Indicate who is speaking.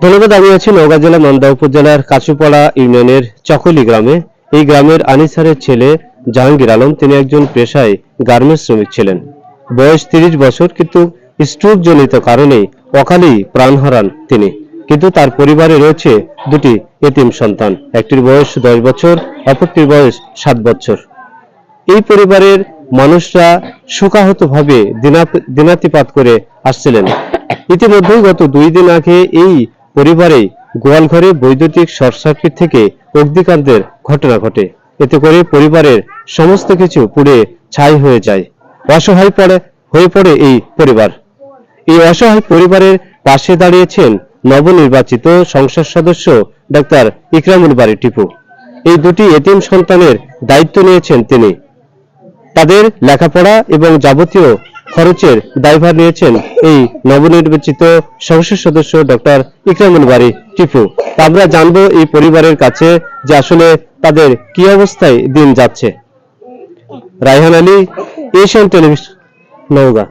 Speaker 1: ধন্যবাদ। আমি আছি নওগাঁ জেলা মান্দা উপজেলার কাছুপাড়া ইউনিয়নের চকলি গ্রামে। এই গ্রামের আনিসারের ছেলে জাহাঙ্গীর আলম, তিনি একজন পেশায় গার্মেন্টস শ্রমিক ছিলেন। বয়স 30 বছর, কিন্তু স্ট্রোক জনিত কারণে অকালেই প্রাণ হারান তিনি। কিন্তু তার পরিবারে রয়েছে দুটি এতিম সন্তান, একটির বয়স 10 বছর, অপরটির বয়স 7 বছর। এই পরিবারের মানুষরা শোকাহতভাবে দিনাতিপাত করে আসছিলেন। ইতিমধ্যেই গত 2 দিন আগে এই পরিবারে গোয়ালঘরে বৈদ্যুতিক শর্ট সার্কিট থেকে অগ্নিকাণ্ডের ঘটনা ঘটে। এতে করে পরিবারের সমস্ত কিছু পুড়ে ছাই হয়ে যায়। অসহায় হয়ে পড়ে এই পরিবার। এই অসহায় পরিবারের পাশে দাঁড়িয়েছেন নবনির্বাচিত সংসদ সদস্য ডাক্তার ইকরামুল বারী টিপু। এই দুটি এতিম সন্তানের দায়িত্ব নিয়েছেন তিনি। তাদের লেখাপড়া এবং যাবতীয় খরচের দায়ভার নিয়েছেন এই নবনির্বাচিত সংসদ সদস্য ডক্টর ইকরামুল বারী টিপু। আমরা জানবো এই পরিবারের কাছে যে আসলে তাদের কি অবস্থায় দিন যাচ্ছে। Raihan Ali, Asian television, Naogaon.